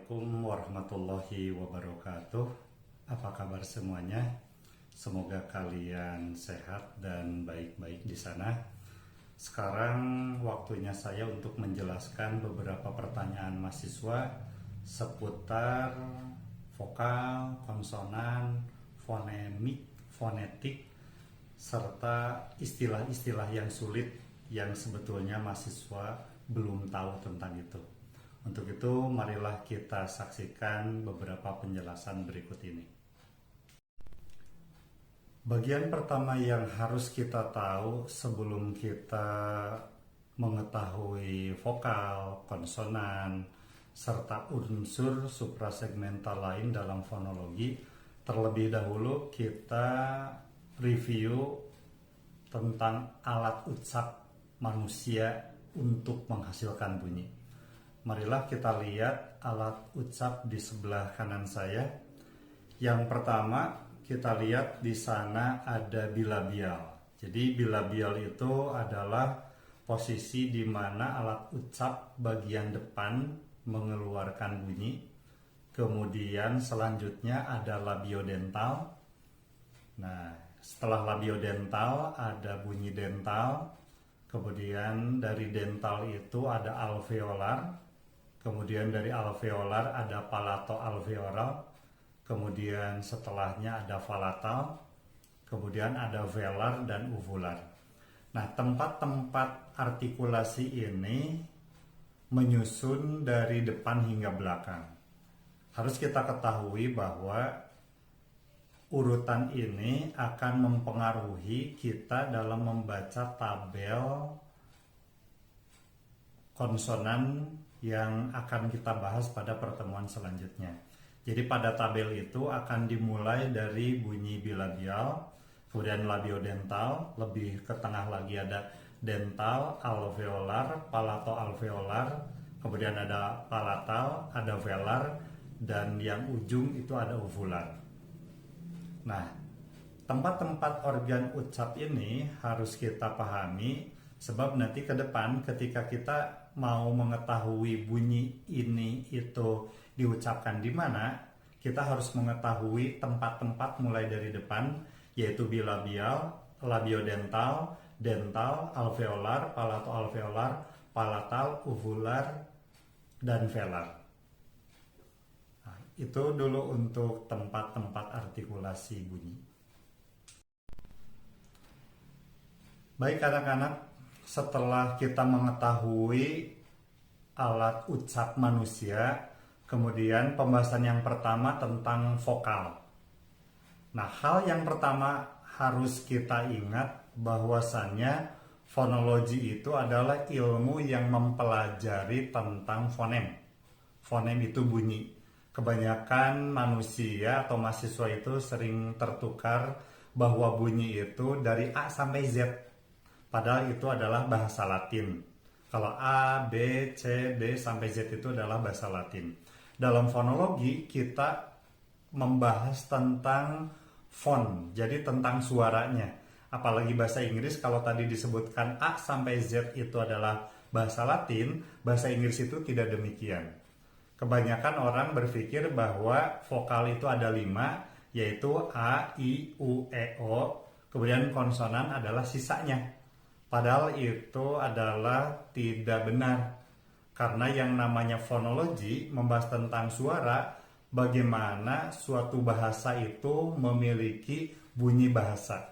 Assalamualaikum warahmatullahi wabarakatuh. Apa kabar semuanya? Semoga kalian sehat dan baik-baik di sana. Sekarang waktunya saya untuk menjelaskan beberapa pertanyaan mahasiswa seputar vokal, konsonan, fonemik, fonetik, serta istilah-istilah yang sulit yang sebetulnya mahasiswa belum tahu tentang itu. Untuk itu, marilah kita saksikan beberapa penjelasan berikut ini. Bagian pertama yang harus kita tahu sebelum kita mengetahui vokal, konsonan, serta unsur suprasegmental lain dalam fonologi, terlebih dahulu kita review tentang alat ucap manusia untuk menghasilkan bunyi. Marilah kita lihat alat ucap di sebelah kanan saya. Yang pertama, kita lihat di sana ada bilabial. Jadi bilabial itu adalah posisi di mana alat ucap bagian depan mengeluarkan bunyi. Kemudian selanjutnya ada labiodental. Nah, setelah labiodental ada bunyi dental. Kemudian dari dental itu ada alveolar. Kemudian dari alveolar ada palato-alveolar, kemudian setelahnya ada palatal, kemudian ada velar dan uvular. Nah, tempat-tempat artikulasi ini menyusun dari depan hingga belakang. Harus kita ketahui bahwa urutan ini akan mempengaruhi kita dalam membaca tabel konsonan yang akan kita bahas pada pertemuan selanjutnya. Jadi pada tabel itu akan dimulai dari bunyi bilabial, kemudian labiodental, lebih ke tengah lagi ada dental, alveolar, palato-alveolar, kemudian ada palatal, ada velar, dan yang ujung itu ada uvular. Nah, tempat-tempat organ ucap ini harus kita pahami, sebab nanti ke depan ketika kita mau mengetahui bunyi ini itu diucapkan di mana, kita harus mengetahui tempat-tempat mulai dari depan, yaitu bilabial, labiodental, dental, alveolar, palato-alveolar, palatal, uvular, dan velar. Nah, itu dulu untuk tempat-tempat artikulasi bunyi. Baik anak-anak, setelah kita mengetahui alat ucap manusia, kemudian pembahasan yang pertama tentang vokal. Nah, hal yang pertama harus kita ingat bahwasannya fonologi itu adalah ilmu yang mempelajari tentang fonem. Fonem itu bunyi. Kebanyakan manusia atau mahasiswa itu sering tertukar bahwa bunyi itu dari A sampai Z. Padahal itu adalah bahasa Latin. Kalau A, B, C, D sampai Z itu adalah bahasa Latin. Dalam fonologi kita membahas tentang font, jadi tentang suaranya. Apalagi bahasa Inggris, kalau tadi disebutkan A sampai Z itu adalah bahasa Latin, bahasa Inggris itu tidak demikian. Kebanyakan orang berpikir bahwa vokal itu ada 5, yaitu A, I, U, E, O, kemudian konsonan adalah sisanya. Padahal itu adalah tidak benar. Karena yang namanya fonologi membahas tentang suara, bagaimana suatu bahasa itu memiliki bunyi bahasa.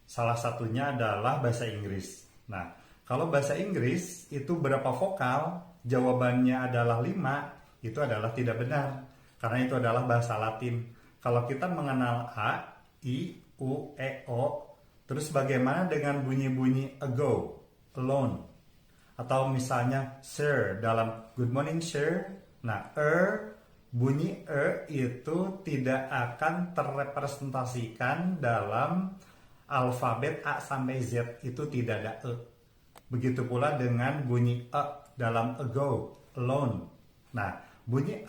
Salah satunya adalah bahasa Inggris. Nah, kalau bahasa Inggris itu berapa vokal? Jawabannya adalah 5, itu adalah tidak benar. Karena itu adalah bahasa Latin. Kalau kita mengenal A, I, U, E, O, terus bagaimana dengan bunyi-bunyi ago, alone, atau misalnya sir dalam good morning sir. Nah, bunyi itu tidak akan terrepresentasikan dalam alfabet A sampai Z, itu tidak ada E. Begitu pula dengan bunyi dalam ago, alone. Nah, bunyi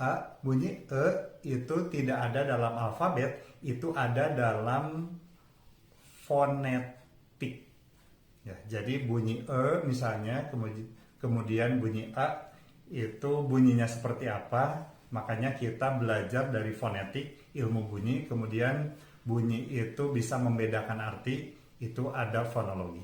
E itu tidak ada dalam alfabet, itu ada dalam fonetik. Ya, jadi bunyi misalnya, kemudian bunyi A itu bunyinya seperti apa? Makanya kita belajar dari fonetik, ilmu bunyi, kemudian bunyi itu bisa membedakan arti, itu ada fonologi.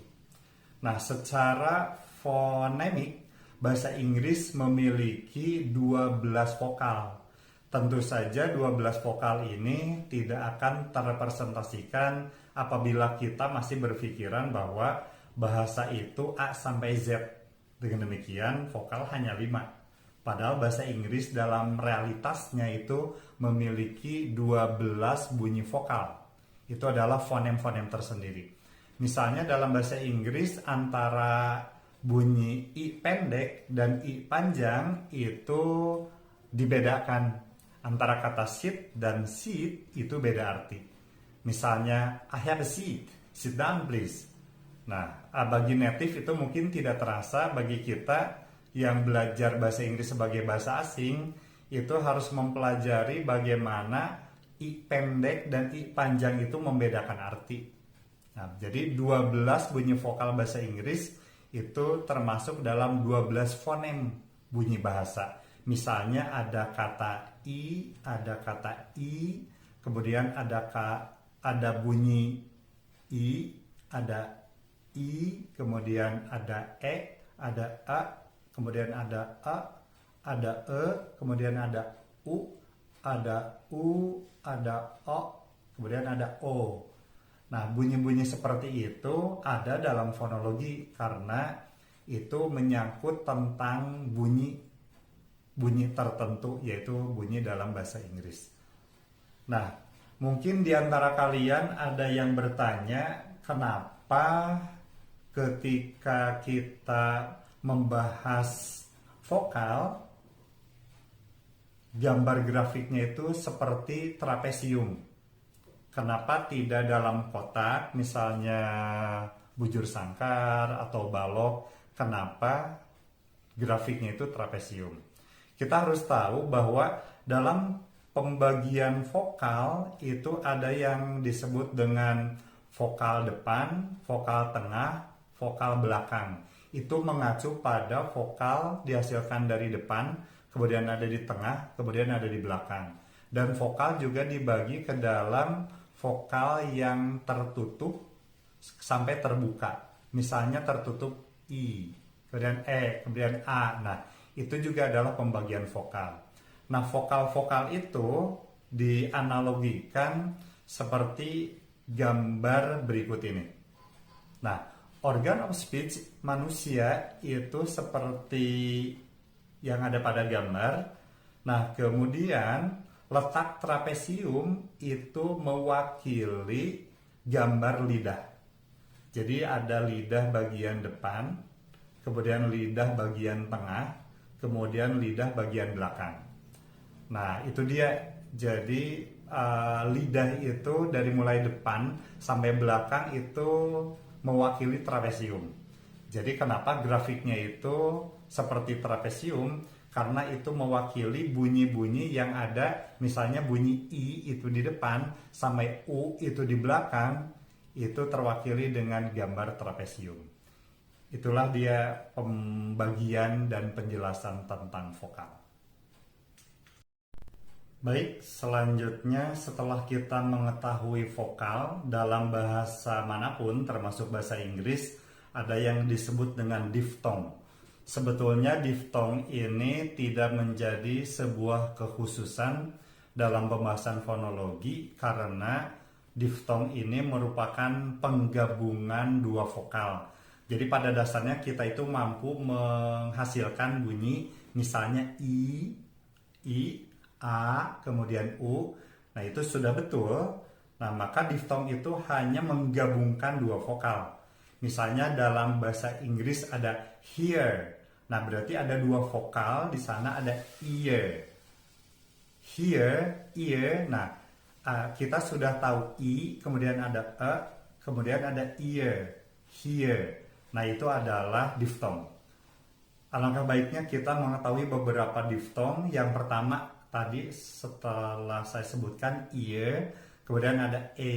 Nah, secara fonemik, bahasa Inggris memiliki 12 vokal. Tentu saja 12 vokal ini tidak akan terrepresentasikan apabila kita masih berpikiran bahwa bahasa itu A sampai Z. Dengan demikian, vokal hanya 5. Padahal bahasa Inggris dalam realitasnya itu memiliki 12 bunyi vokal. Itu adalah fonem-fonem tersendiri. Misalnya dalam bahasa Inggris antara bunyi I pendek dan I panjang itu dibedakan. Antara kata sit dan seat itu beda arti. Misalnya, I have a seat, sit down please. Nah, bagi native itu mungkin tidak terasa, bagi kita yang belajar bahasa Inggris sebagai bahasa asing, itu harus mempelajari bagaimana I pendek dan I panjang itu membedakan arti. Nah, jadi 12 bunyi vokal bahasa Inggris itu termasuk dalam 12 fonem bunyi bahasa. Misalnya ada kata ada kata I, kemudian ada bunyi I, ada I, kemudian ada ada A, kemudian ada ada E, kemudian ada U, ada U, ada O, kemudian ada O. Nah, bunyi-bunyi seperti itu ada dalam fonologi karena itu menyangkut tentang bunyi tertentu, yaitu bunyi dalam bahasa Inggris. Nah, mungkin di antara kalian ada yang bertanya, kenapa ketika kita membahas vokal, gambar grafiknya itu seperti trapesium? Kenapa tidak dalam kotak, misalnya bujur sangkar atau balok? Kenapa grafiknya itu trapesium? Kita harus tahu bahwa dalam pembagian vokal itu ada yang disebut dengan vokal depan, vokal tengah, vokal belakang. Itu mengacu pada vokal dihasilkan dari depan, kemudian ada di tengah, kemudian ada di belakang. Dan vokal juga dibagi ke dalam vokal yang tertutup sampai terbuka. Misalnya tertutup I, kemudian E, kemudian A. Nah, itu juga adalah pembagian vokal. Nah, vokal-vokal itu dianalogikan seperti gambar berikut ini. Nah, organ of speech manusia itu seperti yang ada pada gambar. Nah, kemudian letak trapesium itu mewakili gambar lidah. Jadi ada lidah bagian depan, kemudian lidah bagian tengah, kemudian lidah bagian belakang. Nah, itu dia. Jadi lidah itu dari mulai depan sampai belakang itu mewakili trapesium. Jadi kenapa grafiknya itu seperti trapesium? Karena itu mewakili bunyi-bunyi yang ada, misalnya bunyi I itu di depan sampai U itu di belakang, itu terwakili dengan gambar trapesium. Itulah dia pembagian dan penjelasan tentang vokal. Baik, selanjutnya setelah kita mengetahui vokal dalam bahasa manapun termasuk bahasa Inggris, ada yang disebut dengan diftong. Sebetulnya diftong ini tidak menjadi sebuah kekhususan dalam pembahasan fonologi karena diftong ini merupakan penggabungan dua vokal. Jadi pada dasarnya kita itu mampu menghasilkan bunyi misalnya I, A, kemudian U. Nah, itu sudah betul. Nah, maka diftong itu hanya menggabungkan dua vokal. Misalnya dalam bahasa Inggris ada hear. Nah, berarti ada dua vokal, di sana ada ear. Hear, ear. Nah, kita sudah tahu I, kemudian ada E, kemudian ada ear. Hear. Nah, itu adalah diftong. Alangkah baiknya kita mengetahui beberapa diftong. Yang pertama tadi setelah saya sebutkan ear, kemudian ada A,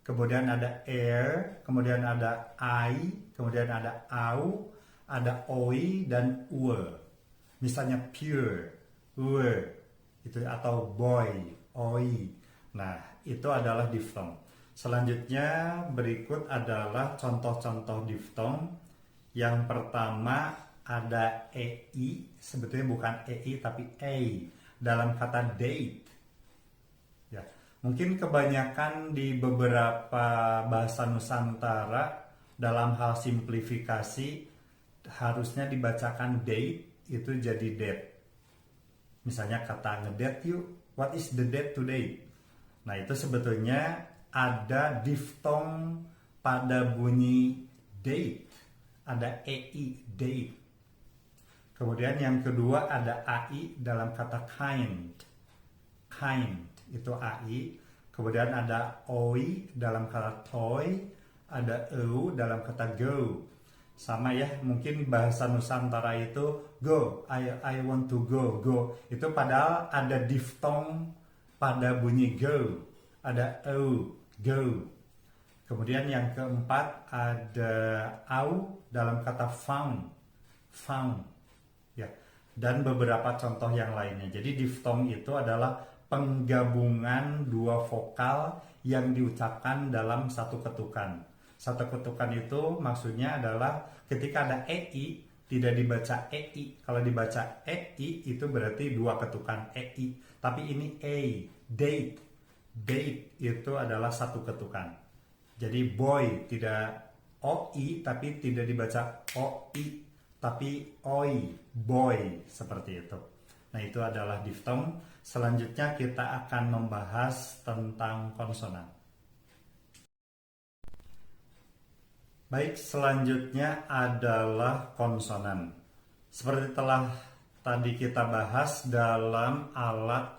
kemudian ada air, kemudian ada I, kemudian ada au, ada oi, dan ue. Misalnya pure, ue, itu, atau boy, oi. Nah, itu adalah diftong. Selanjutnya berikut adalah contoh-contoh diftong. Yang pertama ada ei, sebetulnya bukan ei tapi ei dalam kata date. Ya, mungkin kebanyakan di beberapa bahasa Nusantara dalam hal simplifikasi harusnya dibacakan date itu jadi date. Misalnya kata ngedate yuk, what is the date today? Nah, itu sebetulnya ada diftong pada bunyi date. Ada ei, date. Kemudian yang kedua ada ai dalam kata kind. Kind, itu ai. Kemudian ada oi dalam kata toy. Ada eu dalam kata go. Sama ya, mungkin bahasa Nusantara itu go, I want to go, go. Itu padahal ada diftong pada bunyi go. Ada eu, go. Kemudian yang keempat ada au dalam kata found, found. Ya. Dan beberapa contoh yang lainnya. Jadi diftong itu adalah penggabungan dua vokal yang diucapkan dalam satu ketukan. Satu ketukan itu maksudnya adalah ketika ada ei tidak dibaca ei. Kalau dibaca ei itu berarti dua ketukan ei. Tapi ini a, date. Date itu adalah satu ketukan. Jadi boy tidak oi tapi tidak dibaca oi tapi oi, boy, seperti itu. Nah, itu adalah diftong. Selanjutnya kita akan membahas tentang konsonan. Baik, selanjutnya adalah konsonan. Seperti telah tadi kita bahas dalam alat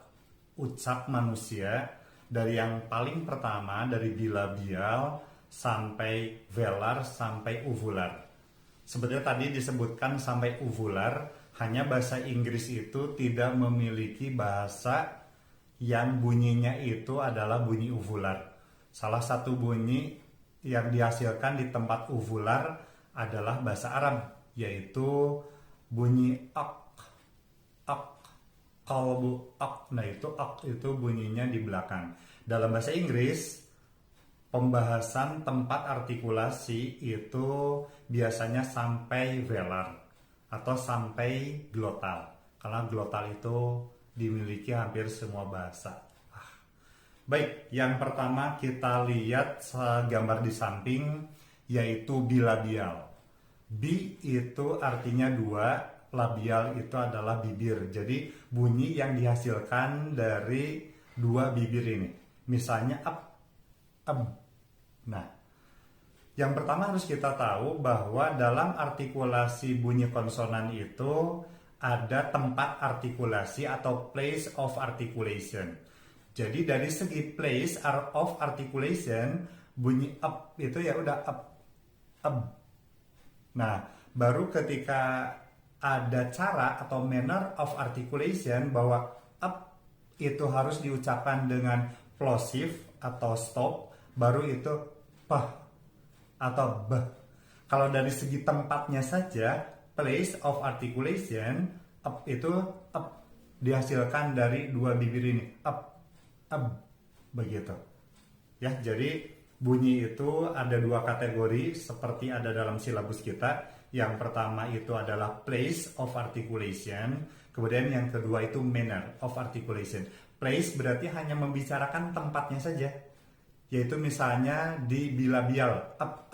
ucap manusia, dari yang paling pertama dari bilabial sampai velar sampai uvular. Sebetulnya tadi disebutkan sampai uvular, hanya bahasa Inggris itu tidak memiliki bahasa yang bunyinya itu adalah bunyi uvular. Salah satu bunyi yang dihasilkan di tempat uvular adalah bahasa Arab, yaitu bunyi ak, ak, kalbu ak. Nah, itu ak itu bunyinya di belakang. Dalam bahasa Inggris, pembahasan tempat artikulasi itu biasanya sampai velar atau sampai glotal. Karena glotal itu dimiliki hampir semua bahasa. Baik, yang pertama kita lihat gambar di samping, yaitu bilabial. Bi itu artinya dua, labial itu adalah bibir. Jadi bunyi yang dihasilkan dari dua bibir ini. Misalnya up, Nah, yang pertama harus kita tahu bahwa dalam artikulasi bunyi konsonan itu ada tempat artikulasi atau place of articulation. Jadi dari segi place of articulation, bunyi up itu ya udah up. Nah, baru ketika ada cara atau manner of articulation bahwa up itu harus diucapkan dengan plosive atau stop, baru itu pah atau beh. Kalau dari segi tempatnya saja, place of articulation, up itu up dihasilkan dari dua bibir ini, up, begitu. Ya, jadi bunyi itu ada dua kategori seperti ada dalam silabus kita. Yang pertama itu adalah place of articulation, kemudian yang kedua itu manner of articulation. Place berarti hanya membicarakan tempatnya saja, yaitu misalnya di bilabial up.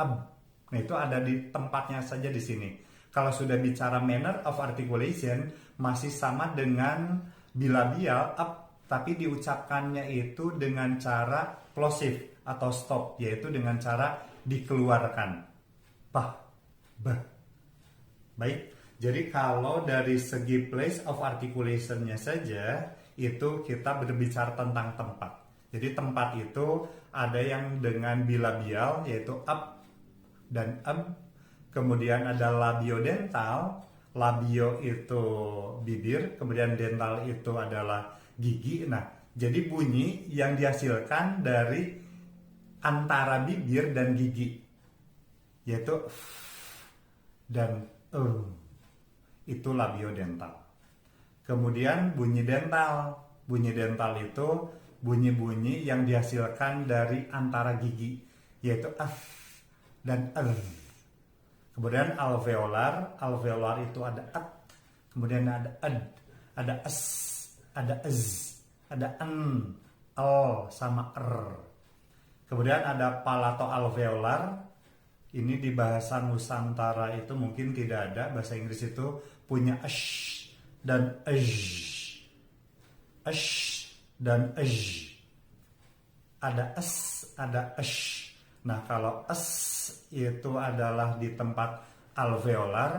Nah, itu ada di tempatnya saja di sini. Kalau sudah bicara manner of articulation, masih sama dengan bilabial up, tapi diucapkannya itu dengan cara plosive atau stop, yaitu dengan cara dikeluarkan. Pah, bah. Baik, jadi kalau dari segi place of articulation-nya saja, itu kita berbicara tentang tempat. Jadi tempat itu ada yang dengan bilabial, yaitu up dan kemudian ada labiodental. Labio itu bibir, kemudian dental itu adalah gigi. Nah, jadi bunyi yang dihasilkan dari antara bibir dan gigi, yaitu dan itu labiodental. Kemudian bunyi dental. Bunyi dental itu bunyi-bunyi yang dihasilkan dari antara gigi, yaitu f dan r. Kemudian alveolar itu ada at, kemudian ada ed, ada s, ada z, ada n, l, sama r. Kemudian ada palatoalveolar. Ini di bahasa Nusantara itu mungkin tidak ada. Bahasa Inggris itu punya sh dan ej, sh dan ej. Ada s, ada sh. Nah, kalau s itu adalah di tempat alveolar,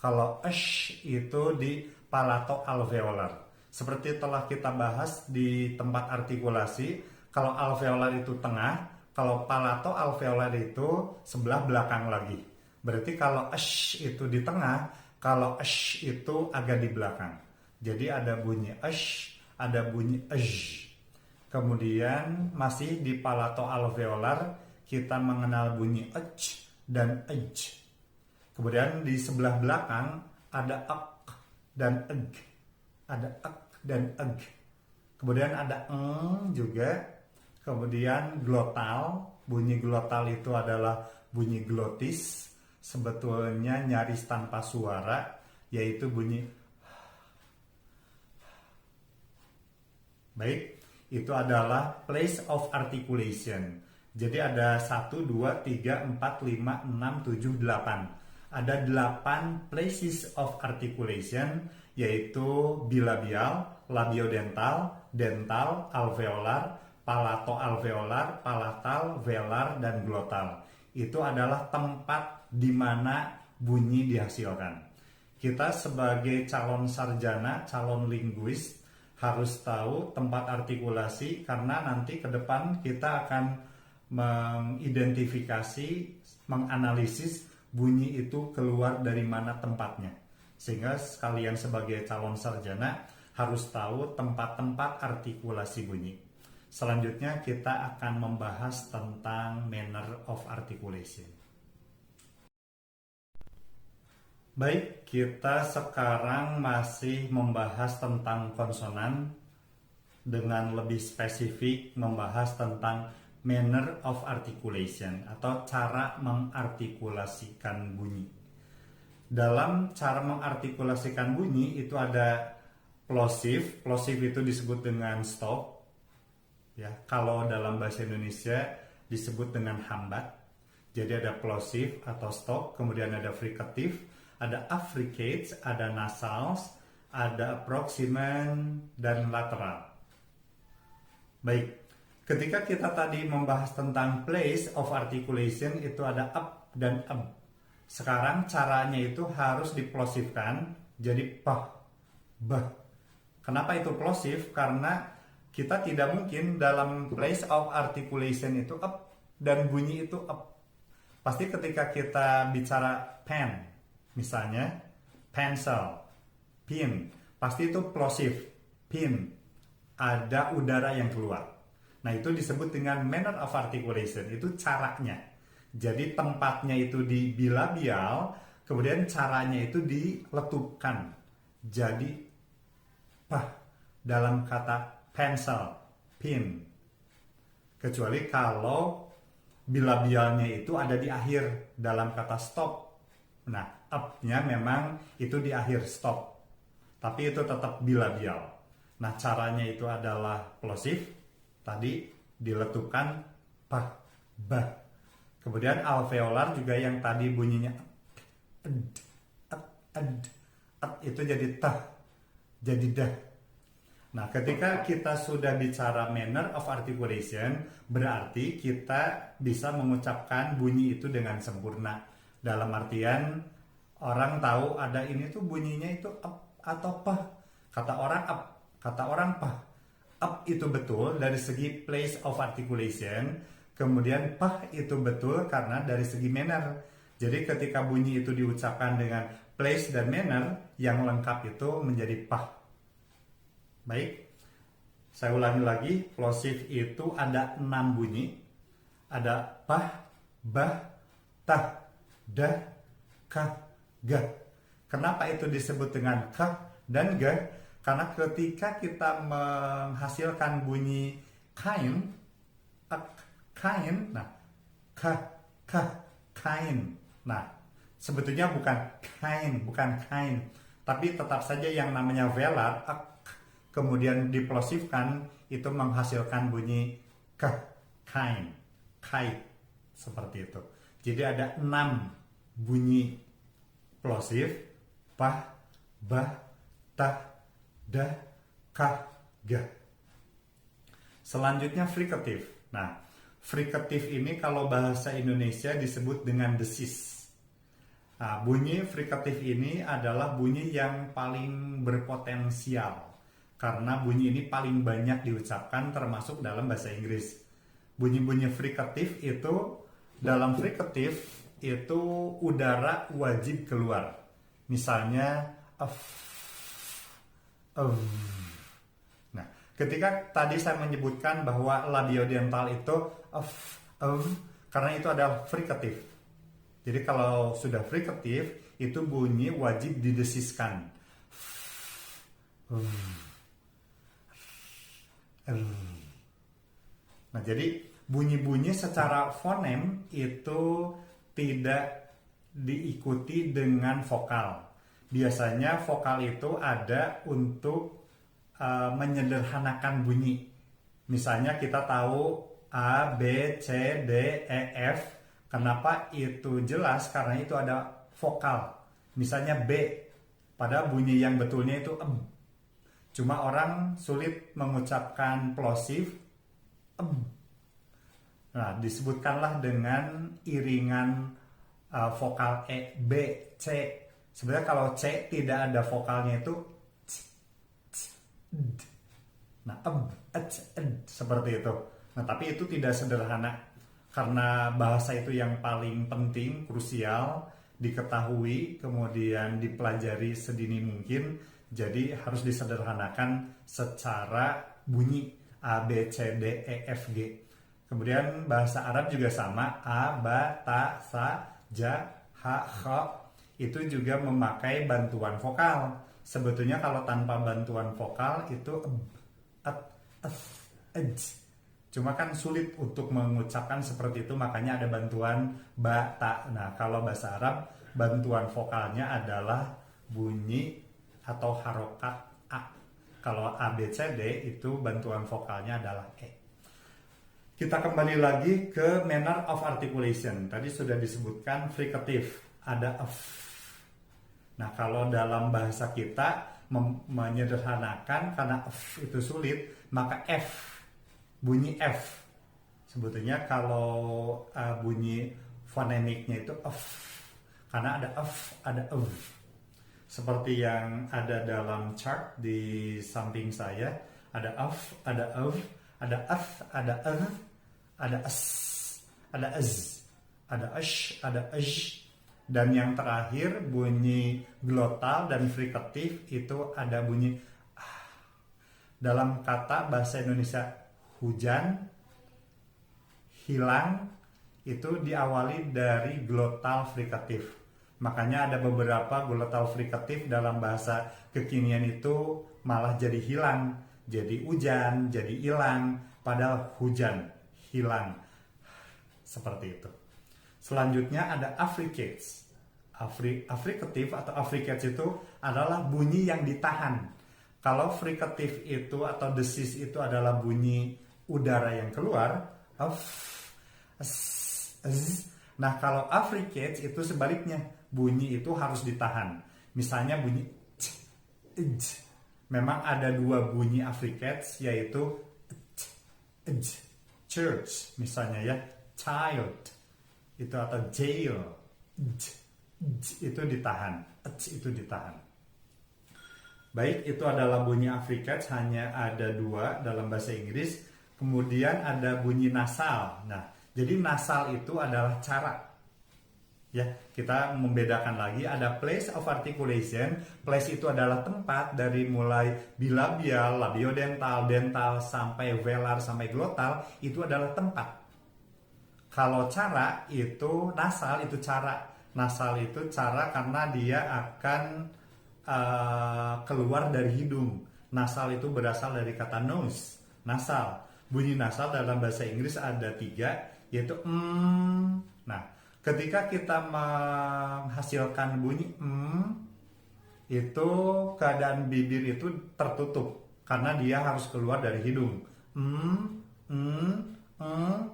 kalau sh itu di palatoalveolar. Seperti telah kita bahas di tempat artikulasi, kalau alveolar itu tengah, kalau palatoalveolar itu sebelah belakang lagi. Berarti kalau sh itu di tengah, kalau sh itu agak di belakang. Jadi ada bunyi sh, ada bunyi ej. Kemudian masih di palatoalveolar kita mengenal bunyi ej dan ej. Kemudian di sebelah belakang ada ak dan eg. Ada ak dan eg. Kemudian ada eng juga. Kemudian glotal, bunyi glotal itu adalah bunyi glotis, sebetulnya nyaris tanpa suara, yaitu bunyi. Baik, itu adalah place of articulation. Jadi ada 1, 2, 3, 4, 5, 6, 7, 8. Ada 8 places of articulation, yaitu bilabial, labiodental, dental, alveolar, palatoalveolar, palatal, velar, dan glotal. Itu adalah tempat di mana bunyi dihasilkan. Kita sebagai calon sarjana, calon linguis harus tahu tempat artikulasi, karena nanti ke depan kita akan mengidentifikasi, menganalisis bunyi itu keluar dari mana tempatnya. Sehingga kalian sebagai calon sarjana harus tahu tempat-tempat artikulasi bunyi. Selanjutnya kita akan membahas tentang manner of articulation. Baik, kita sekarang masih membahas tentang konsonan, dengan lebih spesifik membahas tentang manner of articulation atau cara mengartikulasikan bunyi. Dalam cara mengartikulasikan bunyi itu ada plosive. Plosive itu disebut dengan stop. Ya, kalau dalam bahasa Indonesia disebut dengan hambat. Jadi ada plosive atau stop, kemudian ada fricative, ada affricates, ada nasals, ada approximant, dan lateral. Baik, ketika kita tadi membahas tentang place of articulation, itu ada up dan up. Sekarang caranya itu harus diplosifkan jadi pah, bah. Kenapa itu plosive? Karena kita tidak mungkin dalam place of articulation itu up dan bunyi itu up. Pasti ketika kita bicara pen, misalnya pencil, pin, pasti itu plosive, pin, ada udara yang keluar. Nah, itu disebut dengan manner of articulation, itu caranya. Jadi tempatnya itu di bilabial, kemudian caranya itu diletupkan. Jadi pah dalam kata pencil, pin. Kecuali kalau bilabialnya itu ada di akhir dalam kata stop. Nah, up-nya memang itu di akhir stop. Tapi itu tetap bilabial. Nah, caranya itu adalah plosive. Tadi diletupkan pah, bah. Kemudian alveolar juga yang tadi bunyinya itu jadi tah, jadi dah. Nah, ketika kita sudah bicara manner of articulation, berarti kita bisa mengucapkan bunyi itu dengan sempurna. Dalam artian, orang tahu ada ini tuh bunyinya itu up atau pah. Kata orang up, kata orang pah. Up itu betul dari segi place of articulation, kemudian pah itu betul karena dari segi manner. Jadi ketika bunyi itu diucapkan dengan place dan manner, yang lengkap itu menjadi pah. Baik, saya ulangi lagi, plosive itu ada 6 bunyi. Ada pah, bah, tah, dah, kah, gah. Kenapa itu disebut dengan kah dan gah? Karena ketika kita menghasilkan bunyi kain, kain, nah, kain. Nah, sebetulnya bukan kain, tapi tetap saja yang namanya velar, kemudian diplosifkan, itu menghasilkan bunyi kain, seperti itu. Jadi ada 6 bunyi plosif, pah, bah, tah, dah, kah, gah. Selanjutnya frikatif. Nah, frikatif ini kalau bahasa Indonesia disebut dengan desis. Nah, bunyi frikatif ini adalah bunyi yang paling berpotensial karena bunyi ini paling banyak diucapkan termasuk dalam bahasa Inggris. Bunyi-bunyi frikatif itu, dalam frikatif itu udara wajib keluar. Misalnya Nah, ketika tadi saya menyebutkan bahwa labiodental itu karena itu adalah frikatif. Jadi kalau sudah frikatif, itu bunyi wajib didesiskan. Nah, jadi bunyi-bunyi secara fonem itu tidak diikuti dengan vokal. Biasanya vokal itu ada untuk menyederhanakan bunyi. Misalnya kita tahu A, B, C, D, E, F. Kenapa itu jelas? Karena itu ada vokal. Misalnya B, pada bunyi yang betulnya itu em. Cuma orang sulit mengucapkan plosif em. Nah, disebutkanlah dengan iringan vokal E, B, C. Sebenarnya kalau C tidak ada vokalnya itu nah, seperti itu. Nah, tapi itu tidak sederhana karena bahasa itu yang paling penting, krusial diketahui, kemudian dipelajari sedini mungkin. Jadi harus disederhanakan secara bunyi A, B, C, D, E, F, G. Kemudian bahasa Arab juga sama, A, Ba, Ta, Sa, Ja, Ha, Kha. Itu juga memakai bantuan vokal. Sebetulnya kalau tanpa bantuan vokal itu cuma kan sulit untuk mengucapkan seperti itu, makanya ada bantuan ba, ta. Nah, kalau bahasa Arab bantuan vokalnya adalah bunyi atau harokat a. Kalau A, B, C, D itu bantuan vokalnya adalah E. Kita kembali lagi ke manner of articulation. Tadi sudah disebutkan frikatif, ada f. Nah, kalau dalam bahasa kita menyederhanakan karena f itu sulit, maka F, bunyi F. Sebetulnya kalau bunyi fonemiknya itu F, karena ada F, ada F. Seperti yang ada dalam chart di samping saya, ada F, ada F, ada F, ada ada S, ada Z, ada Sh, ada J. Dan yang terakhir bunyi glotal dan frikatif itu ada bunyi dalam kata bahasa Indonesia hujan, hilang itu diawali dari glotal frikatif. Makanya ada beberapa glotal frikatif dalam bahasa kekinian itu malah jadi hilang, jadi hujan, jadi hilang, padahal hujan, hilang. Seperti itu. Selanjutnya ada affricates. Affricative atau affricates itu adalah bunyi yang ditahan. Kalau frikatif itu atau desis itu adalah bunyi udara yang keluar, nah kalau affricates itu sebaliknya, bunyi itu harus ditahan. Misalnya bunyi memang ada dua bunyi affricates, yaitu church misalnya ya, child itu atau jail itu ditahan, itu ditahan. Baik, itu adalah bunyi affricates, hanya ada dua dalam bahasa Inggris. Kemudian ada bunyi nasal. Nah, jadi nasal itu adalah cara. Ya, kita membedakan lagi, ada place of articulation. Place itu adalah tempat dari mulai bilabial, labiodental, dental sampai velar sampai glotal, itu adalah tempat. Kalau cara itu nasal itu cara. Nasal itu cara karena dia akan keluar dari hidung. Nasal itu berasal dari kata nose, nasal. Bunyi nasal dalam bahasa Inggris ada 3, yaitu Nah, ketika kita menghasilkan bunyi itu keadaan bibir itu tertutup karena dia harus keluar dari hidung.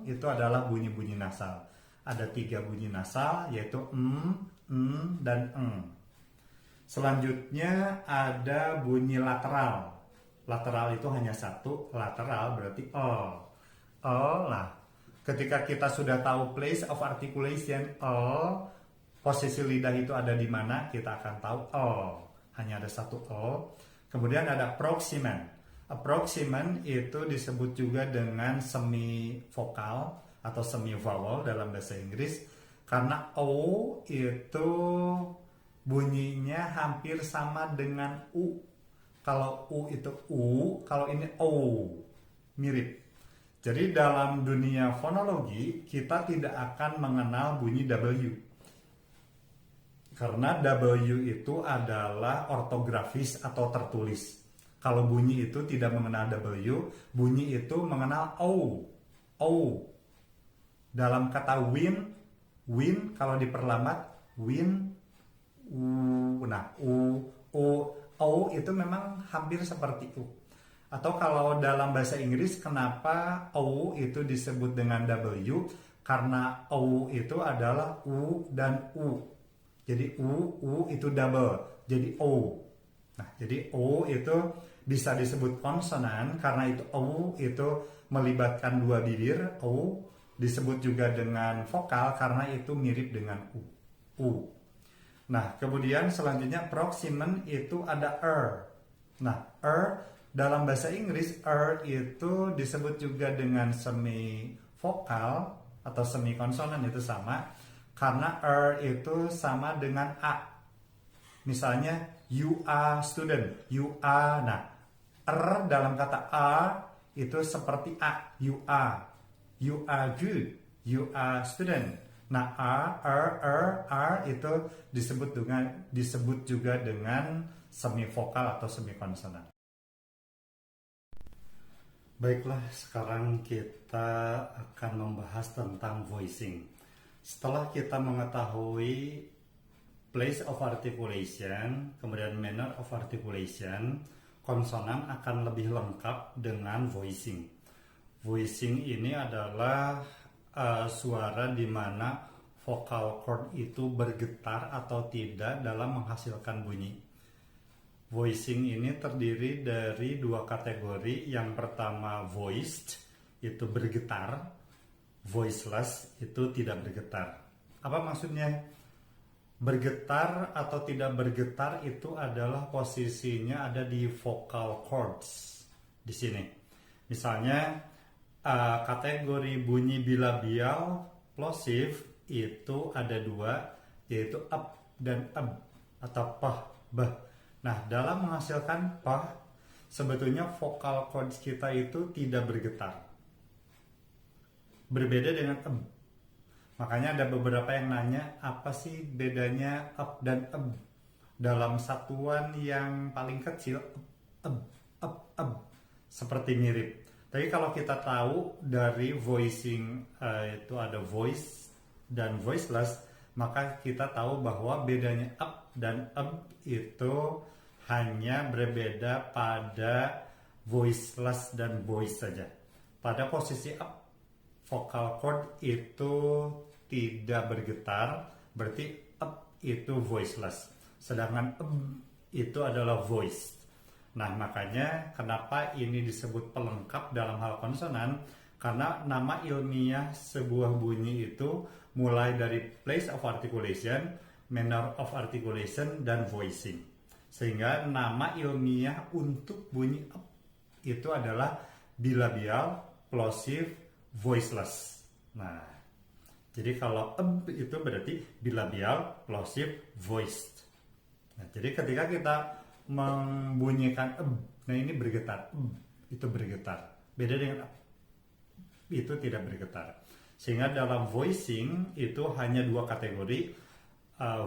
Itu adalah bunyi-bunyi nasal. Ada 3 bunyi nasal, yaitu dan Selanjutnya ada bunyi lateral. Lateral itu hanya 1, lateral berarti Nah, ketika kita sudah tahu place of articulation posisi lidah itu ada di mana, kita akan tahu hanya ada 1 Kemudian ada proximen. Proximen itu disebut juga dengan semi vokal atau semi vowel dalam bahasa Inggris, karena O itu bunyinya hampir sama dengan U. Kalau U itu U, kalau ini O, mirip. Jadi dalam dunia fonologi kita tidak akan mengenal bunyi W. Karena W itu adalah ortografis atau tertulis. Kalau bunyi itu tidak mengenal W, bunyi itu mengenal O. Dalam kata win kalau diperlambat win. Nah, O itu memang hampir seperti U. Atau kalau dalam bahasa Inggris, kenapa O itu disebut dengan W? Karena O itu adalah U dan U. Jadi U itu double, jadi O. Nah, jadi O itu bisa disebut konsonan karena itu O itu melibatkan 2 bibir. O disebut juga dengan vokal karena itu mirip dengan U. Nah, kemudian selanjutnya proximen itu ada Nah, dalam bahasa Inggris itu disebut juga dengan semi vokal atau semi konsonan, itu sama karena itu sama dengan A. Misalnya you are student, you are. Nah, dalam kata are itu seperti A, you are good, you are student. Nah, R itu disebut juga dengan semi vokal atau semi konsonan. Baiklah, sekarang kita akan membahas tentang voicing. Setelah kita mengetahui place of articulation, kemudian manner of articulation, konsonan akan lebih lengkap dengan voicing. Voicing ini adalah suara di mana vocal cord itu bergetar atau tidak dalam menghasilkan bunyi. Voicing ini terdiri dari 2 kategori. Yang pertama voiced, itu bergetar. Voiceless, itu tidak bergetar. Apa maksudnya? Bergetar atau tidak bergetar itu adalah posisinya ada di vocal cords di sini. Misalnya kategori bunyi bilabial plosive itu ada 2, yaitu up dan atau pah, bah. Nah, dalam menghasilkan pah, sebetulnya vocal cords kita itu tidak bergetar. Berbeda dengan Makanya ada beberapa yang nanya, apa sih bedanya up dan dalam satuan yang paling kecil, seperti mirip. Tapi kalau kita tahu dari voicing itu ada voice dan voiceless, maka kita tahu bahwa bedanya up dan itu hanya berbeda pada voiceless dan voice saja. Pada posisi up, vocal cord itu tidak bergetar, berarti up itu voiceless. Sedangkan itu adalah voice. Nah, makanya kenapa ini disebut pelengkap dalam hal konsonan, karena nama ilmiah sebuah bunyi itu mulai dari place of articulation, manner of articulation, dan voicing. Sehingga nama ilmiah untuk bunyi up itu adalah bilabial, plosive, voiceless. Nah, jadi kalau itu berarti bilabial, plosive, voiced. Nah, jadi ketika kita membunyikan nah ini bergetar, itu bergetar. Beda dengan itu tidak bergetar. Sehingga dalam voicing itu hanya 2 kategori,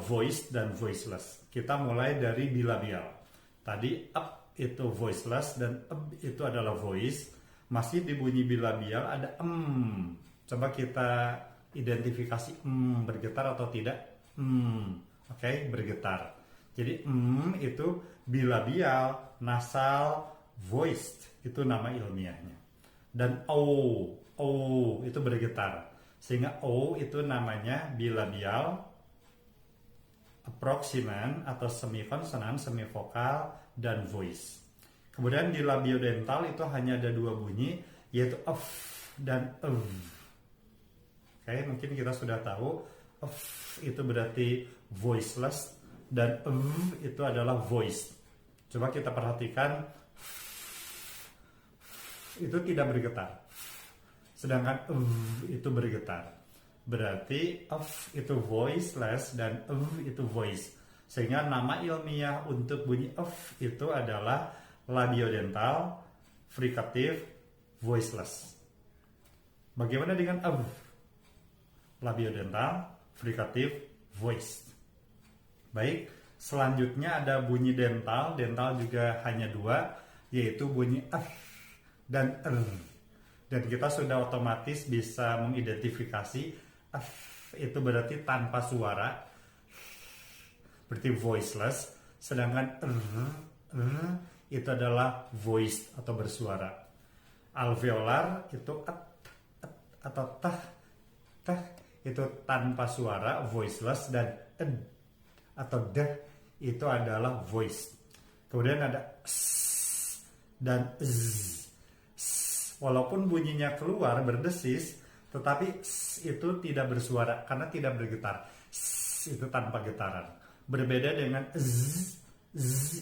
voiced dan voiceless. Kita mulai dari bilabial. Tadi up itu voiceless dan itu adalah voice. Masih di bunyi bilabial ada Coba kita identifikasi bergetar atau tidak. Oke, bergetar. Jadi itu bilabial, nasal, voiced, itu nama ilmiahnya. Dan o itu bergetar. Sehingga o itu namanya bilabial, approximant atau semi-konsonan, semi-vokal, dan voice. Kemudian di labiodental itu hanya ada dua bunyi, yaitu f dan ev. Oke, mungkin kita sudah tahu f itu berarti voiceless dan ev itu adalah voice. Coba kita perhatikan, itu tidak bergetar, sedangkan ev itu bergetar. Berarti f itu voiceless dan ev itu voice. Sehingga nama ilmiah untuk bunyi f itu adalah labiodental, frikatif, voiceless. Bagaimana dengan ev? Labiodental, frikatif, voiced. Baik, selanjutnya ada bunyi dental. Dental juga hanya dua, yaitu bunyi f dan r. Dan kita sudah otomatis bisa mengidentifikasi f itu berarti tanpa suara, berarti voiceless. Sedangkan r itu adalah voiced atau bersuara. Alveolar itu atau tah itu tanpa suara, voiceless, dan atau itu adalah voice. Kemudian ada s dan z. Walaupun bunyinya keluar berdesis, tetapi s itu tidak bersuara karena tidak bergetar. S itu tanpa getaran. Berbeda dengan z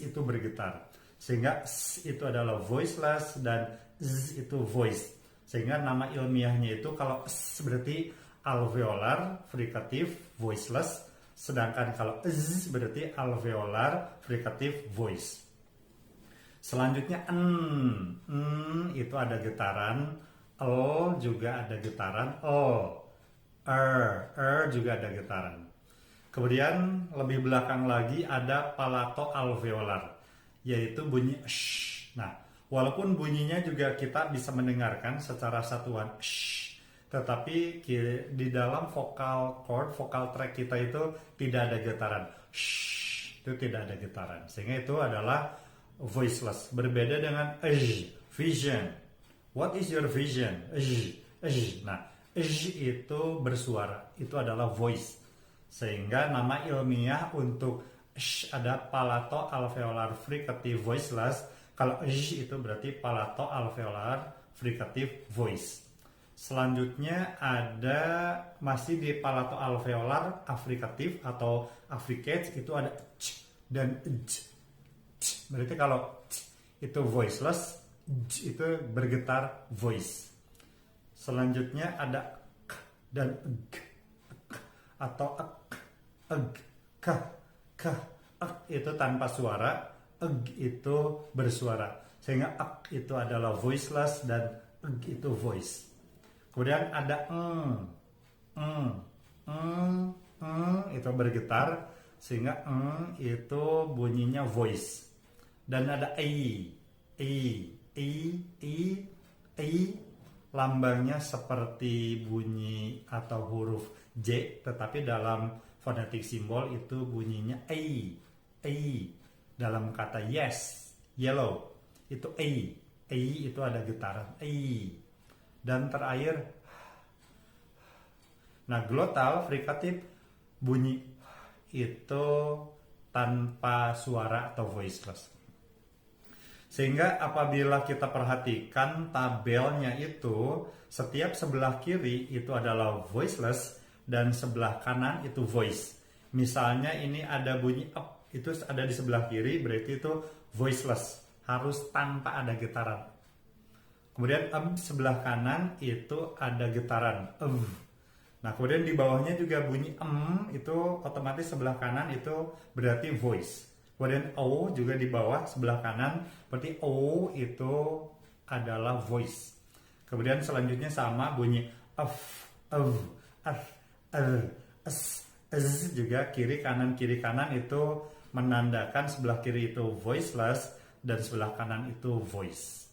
itu bergetar. Sehingga s itu adalah voiceless dan z itu voice. Sehingga nama ilmiahnya itu kalau s berarti alveolar, frikatif, voiceless. Sedangkan kalau z berarti alveolar, frikatif, voice. Selanjutnya itu ada getaran, l juga ada getaran, r juga ada getaran. Kemudian lebih belakang lagi ada palato alveolar, yaitu bunyi sh. Nah, walaupun bunyinya juga kita bisa mendengarkan secara satuan sh, tetapi di dalam vokal chord, vokal track kita itu tidak ada getaran. Sh, itu tidak ada getaran. Sehingga itu adalah voiceless. Berbeda dengan vision. What is your vision? Nah, itu bersuara. Itu adalah voice. Sehingga nama ilmiah untuk ada palato alveolar fricative voiceless. Kalau itu berarti palato alveolar fricative voice. Selanjutnya ada masih di palato alveolar afrikatif atau africates, itu ada c dan j. Berarti kalau itu voiceless, itu bergetar voice. Selanjutnya ada k dan g, atau k, itu tanpa suara, itu bersuara. Sehingga itu adalah voiceless dan itu voice. Kemudian ada itu bergetar, sehingga itu bunyinya voice. Dan ada lambangnya seperti bunyi atau huruf J, tetapi dalam fonetik simbol itu bunyinya dalam kata yes, yellow, itu itu ada getaran Dan terakhir, nah glotal frikatif bunyi itu tanpa suara atau voiceless. Sehingga apabila kita perhatikan tabelnya itu, setiap sebelah kiri itu adalah voiceless dan sebelah kanan itu voice. Misalnya ini ada bunyi up, itu ada di sebelah kiri, berarti itu voiceless, harus tanpa ada getaran. Kemudian sebelah kanan itu ada getaran. Nah, kemudian di bawahnya juga bunyi itu otomatis sebelah kanan itu berarti voice. Kemudian O juga di bawah sebelah kanan, berarti O itu adalah voice. Kemudian selanjutnya sama bunyi juga kiri kanan itu menandakan sebelah kiri itu voiceless, dan sebelah kanan itu voice.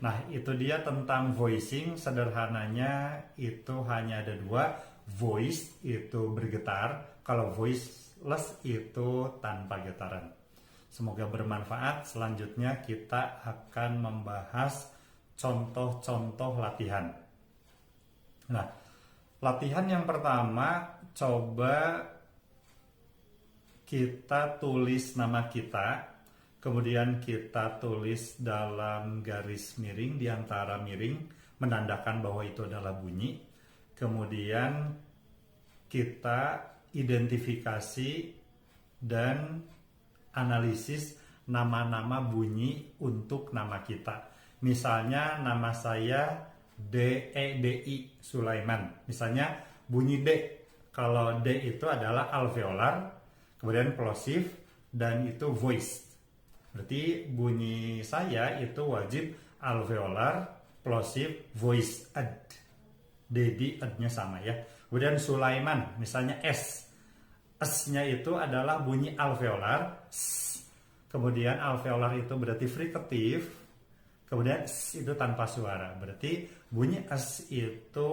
Nah, itu dia tentang voicing. Sederhananya itu hanya ada dua. Voice itu bergetar, kalau voiceless itu tanpa getaran. Semoga bermanfaat. Selanjutnya kita akan membahas contoh-contoh latihan. Nah, latihan yang pertama, coba kita tulis nama kita, kemudian kita tulis dalam garis miring di antara miring, menandakan bahwa itu adalah bunyi. Kemudian kita identifikasi dan analisis nama-nama bunyi untuk nama kita. Misalnya nama saya DEDI Sulaiman. Misalnya bunyi D. Kalau D itu adalah alveolar, kemudian plosive, dan itu voice. Berarti bunyi saya itu wajib alveolar, plosive, voice, ad. Dedi, ad-nya sama ya. Kemudian Sulaiman, misalnya S. S-nya itu adalah bunyi alveolar. S. Kemudian alveolar itu berarti frikatif. Kemudian S itu tanpa suara. Berarti bunyi S itu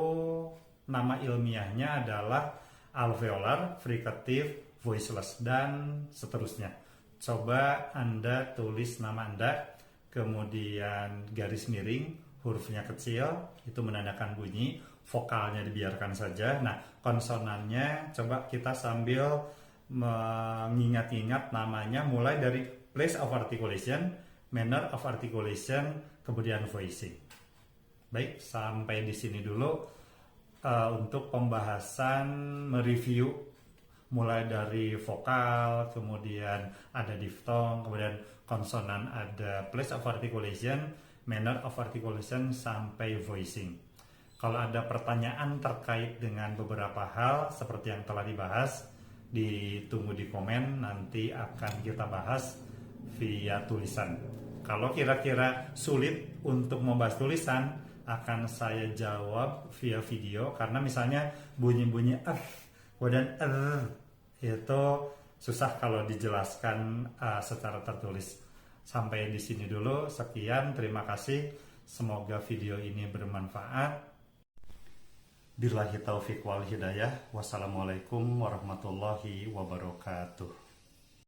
nama ilmiahnya adalah alveolar, frikatif, voiceless, dan seterusnya. Coba Anda tulis nama Anda, kemudian garis miring, hurufnya kecil, itu menandakan bunyi. Vokalnya dibiarkan saja. Nah, konsonannya coba kita sambil mengingat-ingat namanya, mulai dari place of articulation, manner of articulation, kemudian voicing. Baik, sampai di sini dulu untuk pembahasan mereview, mulai dari vokal, kemudian ada diftong, kemudian konsonan, ada place of articulation, manner of articulation, sampai voicing. Kalau ada pertanyaan terkait dengan beberapa hal seperti yang telah dibahas, ditunggu di komen, nanti akan kita bahas via tulisan. Kalau kira-kira sulit untuk membahas tulisan, akan saya jawab via video, karena misalnya bunyi-bunyi kemudian itu susah kalau dijelaskan secara tertulis. Sampai di sini dulu, sekian, terima kasih. Semoga video ini bermanfaat. Billahi taufiq wal hidayah. Wassalamualaikum warahmatullahi wabarakatuh.